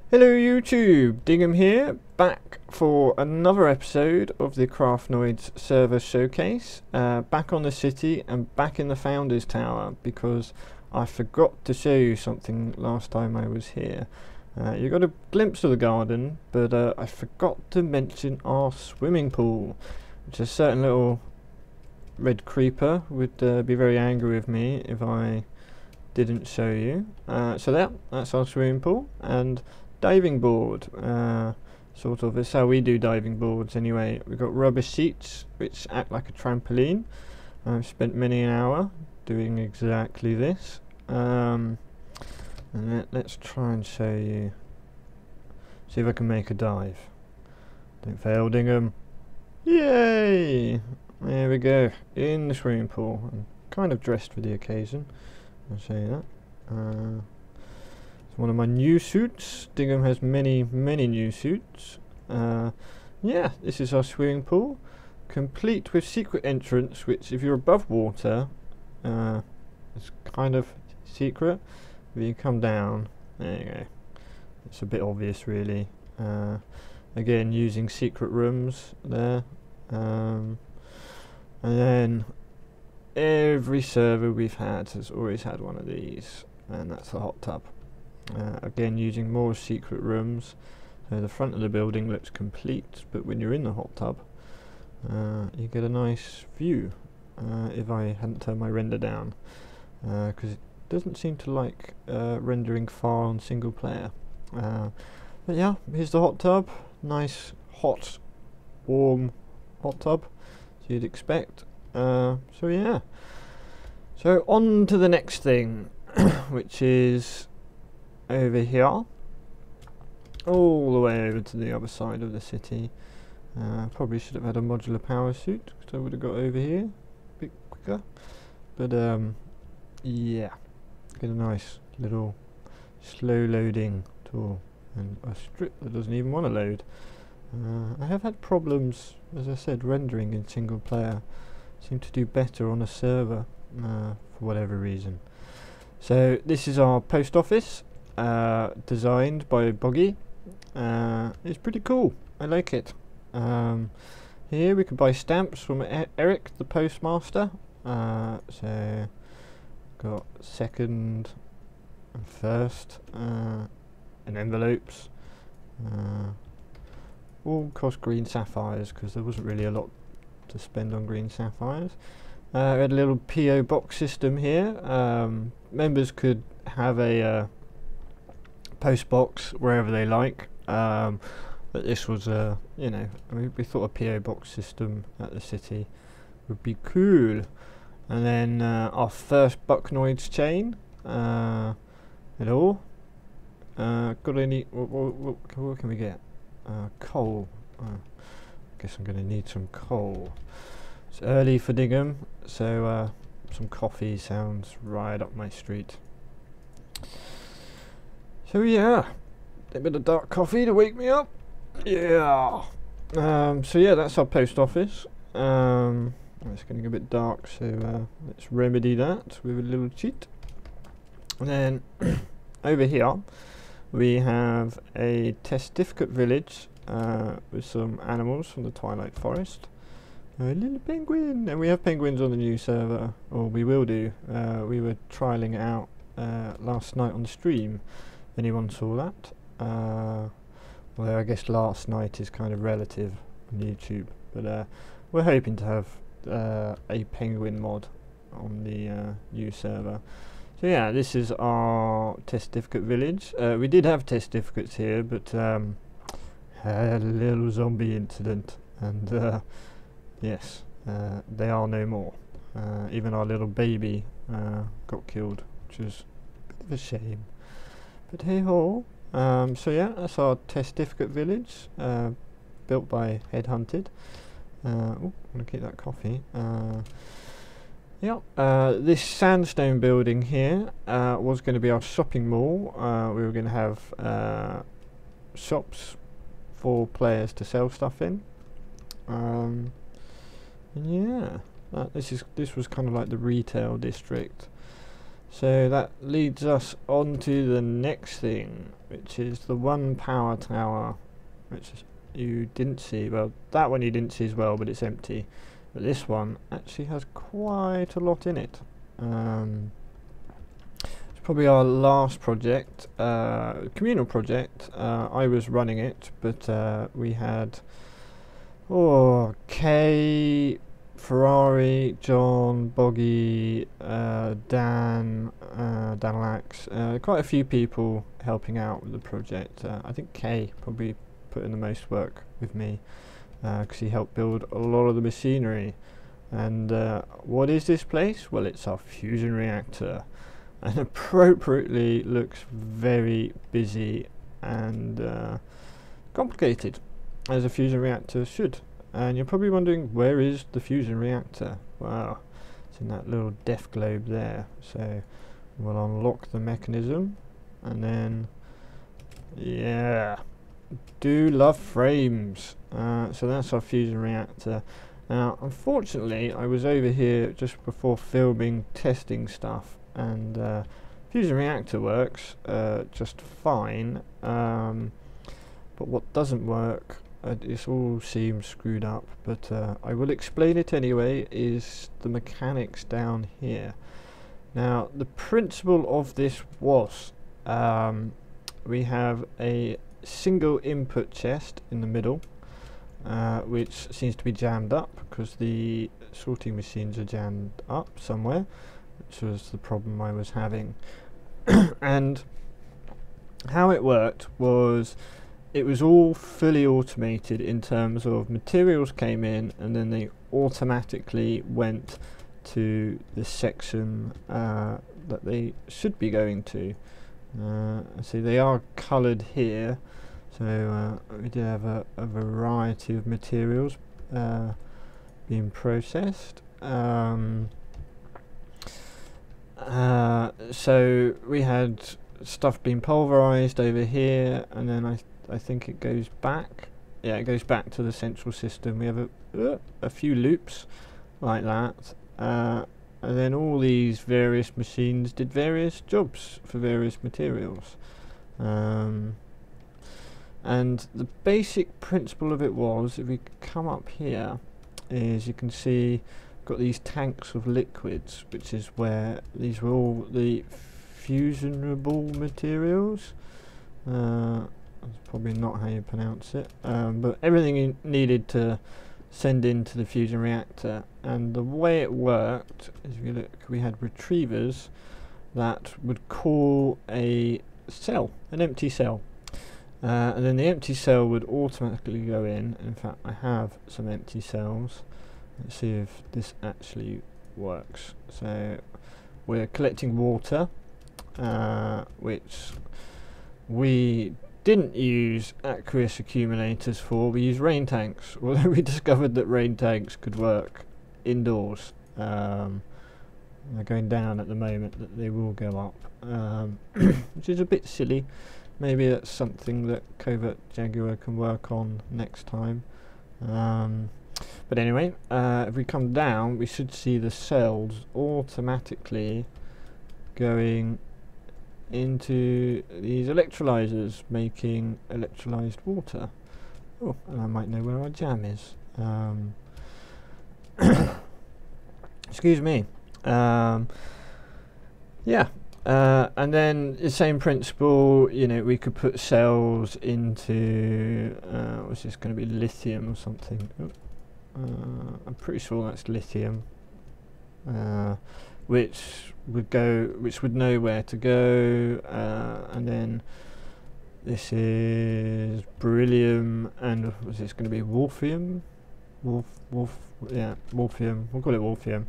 Hello YouTube, Dingham here, back for another episode of the Craftnoids server showcase, back on the city and back in the Founders Tower because I forgot to show you something last time I was here. You got a glimpse of the garden, but I forgot to mention our swimming pool, which a certain little red creeper would be very angry with me if I didn't show you. So that's our swimming pool, and diving board, sort of. It's how we do diving boards anyway. We've got rubber seats which act like a trampoline. I've spent many an hour doing exactly this, and let's try and show you, see if I can make a dive. Don't fail, Dingham. Yay! There we go, in the swimming pool. I'm kind of dressed for the occasion, I'll show you that. One of my new suits. Dingham has many new suits. Yeah, this is our swimming pool, complete with secret entrance, which if you're above water, it's kind of secret. If you come down, there you go. It's a bit obvious really. Again, using secret rooms there. And then every server we've had has always had one of these, and that's the hot tub. Again, using more secret rooms. So the front of the building looks complete, but when you're in the hot tub, you get a nice view. If I hadn't turned my render down, because it doesn't seem to like rendering far on single player. But yeah, here's the hot tub. Nice, hot, warm hot tub, as you'd expect. So yeah. So on to the next thing, which is over here, all the way over to the other side of the city. Probably should have had a modular power suit, because I would have got over here a bit quicker. But yeah, get a nice little slow loading tool, and a strip that doesn't even want to load. I have had problems, as I said, rendering in single player. Seem to do better on a server for whatever reason. So this is our post office. Designed by Boggy. It's pretty cool. I like it. Here we can buy stamps from Eric, the postmaster. So got second and first, and envelopes. All cost green sapphires because there wasn't really a lot to spend on green sapphires. We had a little PO box system here. Members could have a post box wherever they like, but this was you know, we thought a PO box system at the city would be cool. And then our first Craftnoids chain. Hello. Got any? What can we get? Coal. Guess I'm going to need some coal. It's early for Dingham, so some coffee sounds right up my street. So yeah, a bit of dark coffee to wake me up. Yeah. So yeah, that's our post office. It's getting a bit dark, so let's remedy that with a little cheat. And then over here we have a testificate village with some animals from the Twilight Forest. A little penguin, and we have penguins on the new server, or we will do. We were trialing it out last night on the stream. Anyone saw that? Although I guess last night is kind of relative on YouTube, but we're hoping to have a penguin mod on the new server. So yeah, this is our testificate village. We did have testificates here, but had a little zombie incident, and yes, they are no more. Even our little baby got killed, which was a bit of a shame. But hey ho. So yeah, that's our testificate village, built by Headhunted. Oh, I'm gonna keep that coffee. Yeah, this sandstone building here was going to be our shopping mall. We were going to have shops for players to sell stuff in. And yeah, this was kind of like the retail district. So that leads us on to the next thing, which is the one power tower, which you didn't see. Well, that one you didn't see as well, but it's empty. But this one actually has quite a lot in it. It's probably our last project, communal project. I was running it, but we had Kay, Ferrari, John, Boggy, Dan, Danlax, quite a few people helping out with the project. I think Kay probably put in the most work with me because he helped build a lot of the machinery. And what is this place? Well, it's our fusion reactor, and appropriately looks very busy and complicated, as a fusion reactor should. And you're probably wondering, where is the fusion reactor? Well, it's in that little death globe there. So we'll unlock the mechanism, and then, yeah, do love frames. So that's our fusion reactor. Now, unfortunately, I was over here just before filming testing stuff, and fusion reactor works just fine, but what doesn't work, this all seems screwed up, but I will explain it anyway, is the mechanics down here. Now, the principle of this was, we have a single input chest in the middle, which seems to be jammed up because the sorting machines are jammed up somewhere, which was the problem I was having. And how it worked was, it was all fully automated in terms of materials came in and then they automatically went to the section that they should be going to. See, they are coloured here, so we did have a variety of materials being processed. So we had stuff being pulverised over here, and then I think it goes back. Yeah, it goes back to the central system. We have a few loops like that, and then all these various machines did various jobs for various materials. And the basic principle of it was, if we come up here, is you can see got these tanks of liquids, which is where these were all the fusionable materials. That's probably not how you pronounce it, but everything you needed to send into the fusion reactor. And the way it worked is, if you look, we had retrievers that would call a cell, an empty cell, and then the empty cell would automatically go in fact, I have some empty cells. Let's see if this actually works. So we're collecting water, which we didn't use aqueous accumulators for. We used rain tanks, although we discovered that rain tanks could work indoors. They're going down at the moment, that they will go up, which is a bit silly. Maybe that's something that Covert Jaguar can work on next time. But anyway, if we come down, we should see the cells automatically going into these electrolyzers, making electrolyzed water. Oh, and I might know where our jam is. Excuse me. Yeah. And then the same principle, you know, we could put cells into, what's this going to be, lithium or something? I'm pretty sure that's lithium, which would know where to go, and then this is beryllium, and was this going to be wolfram? Yeah, wolfram. We'll call it wolfram.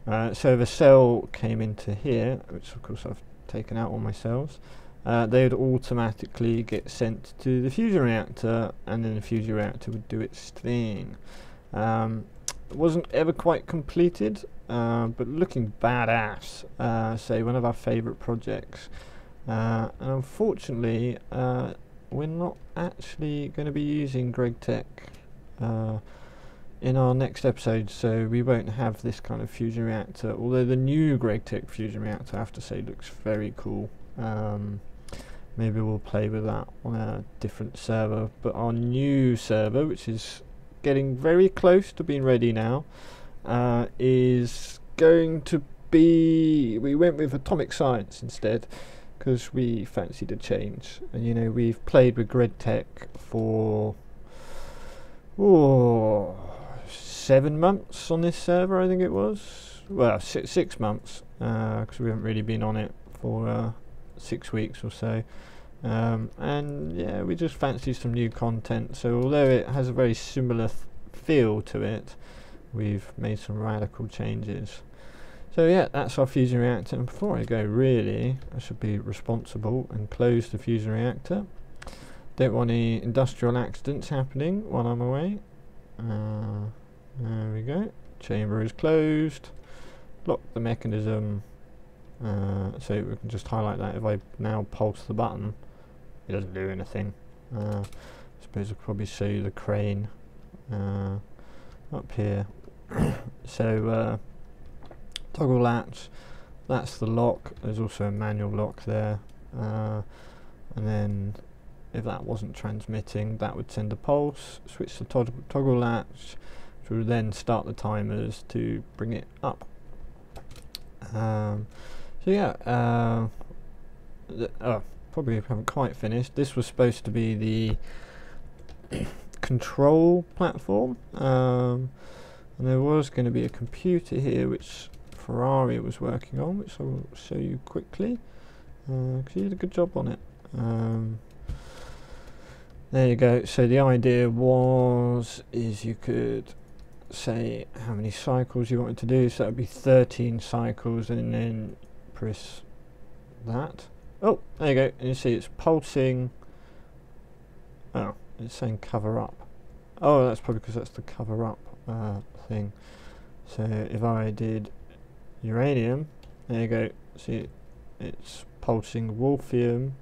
So the cell came into here, which of course I've taken out all my cells. They would automatically get sent to the fusion reactor, and then the fusion reactor would do its thing. It wasn't ever quite completed, but looking badass. Say, one of our favourite projects. And unfortunately, we're not actually going to be using GregTech in our next episode, so we won't have this kind of fusion reactor, although the new GregTech fusion reactor, I have to say, looks very cool. Maybe we'll play with that on a different server, but our new server, which is getting very close to being ready now, is going to be, we went with atomic science instead because we fancied a change. And you know, we've played with GregTech for 7 months on this server, I think it was. Well, 6 months, because we haven't really been on it for 6 weeks or so. And yeah, we just fancy some new content. So although it has a very similar feel to it, we've made some radical changes. So yeah, that's our fusion reactor. And before I go, really, I should be responsible and close the fusion reactor. Don't want any industrial accidents happening while I'm away. There we go. Chamber is closed. Lock the mechanism. So we can just highlight that. If I now pulse the button, it doesn't do anything. I suppose I'll probably show you the crane up here. So toggle latch, that's the lock. There's also a manual lock there, and then if that wasn't transmitting, that would send a pulse. Switch the toggle latch, which will then start the timers to bring it up. So yeah, probably haven't quite finished. This was supposed to be the control platform, and there was going to be a computer here which Ferrari was working on, which I will show you quickly, because he did a good job on it. There you go. So the idea is you could say how many cycles you wanted to do, so that would be 13 cycles, and then press that. Oh, there you go, and you see it's pulsing. Oh, it's saying cover up. Oh, that's probably because that's the cover up thing. So if I did uranium, there you go, see it's pulsing wolfram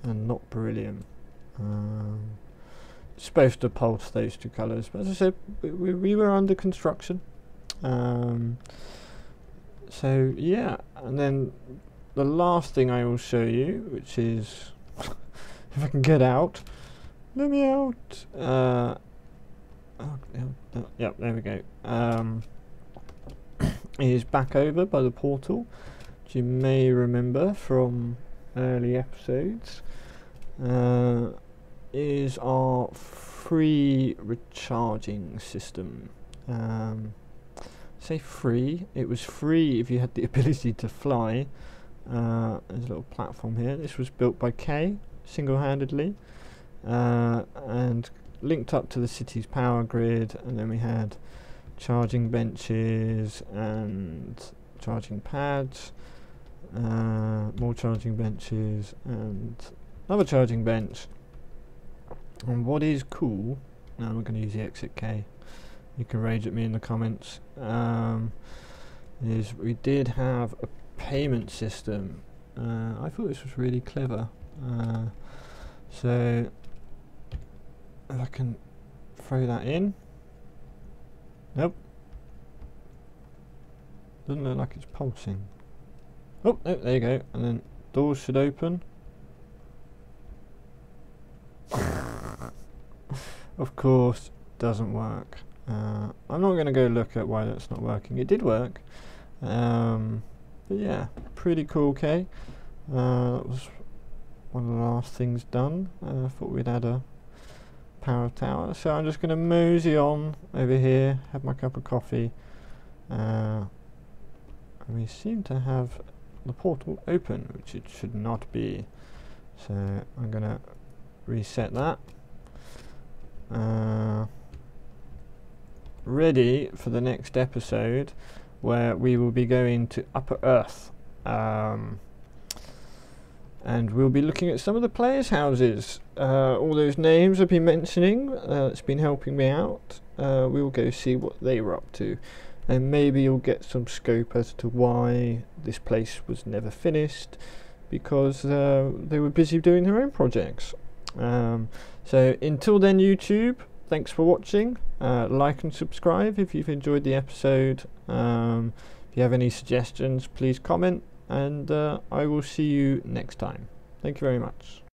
and not beryllium. It's supposed to pulse those two colours, but as I said, we were under construction. So yeah, and then the last thing I will show you, which is if I can get out, let me out. Yep, there we go. Is back over by the portal, which you may remember from early episodes. Is our free recharging system. Say free, it was free if you had the ability to fly. There's a little platform here. This was built by Kay single-handedly, and linked up to the city's power grid, and then we had charging benches and charging pads, more charging benches and another charging bench. And what is cool, now we're going to use the exit K, you can rage at me in the comments, is we did have a payment system. I thought this was really clever. So if I can throw that in, nope, doesn't look like it's pulsing. Oh, no, there you go, and then doors should open. Of course, doesn't work. I'm not going to go look at why that's not working. It did work, but yeah, pretty cool. Okay, that was one of the last things done. I thought we'd add a power tower, so I'm just going to mosey on over here, have my cup of coffee, and we seem to have the portal open, which it should not be. So I'm going to reset that. Ready for the next episode, where we will be going to Upper Earth, and we'll be looking at some of the players' houses. All those names I've been mentioning, it's been helping me out. We'll go see what they were up to, and maybe you'll get some scope as to why this place was never finished, because they were busy doing their own projects. So until then, YouTube, thanks for watching. Like and subscribe if you've enjoyed the episode. If you have any suggestions, please comment, and I will see you next time. Thank you very much.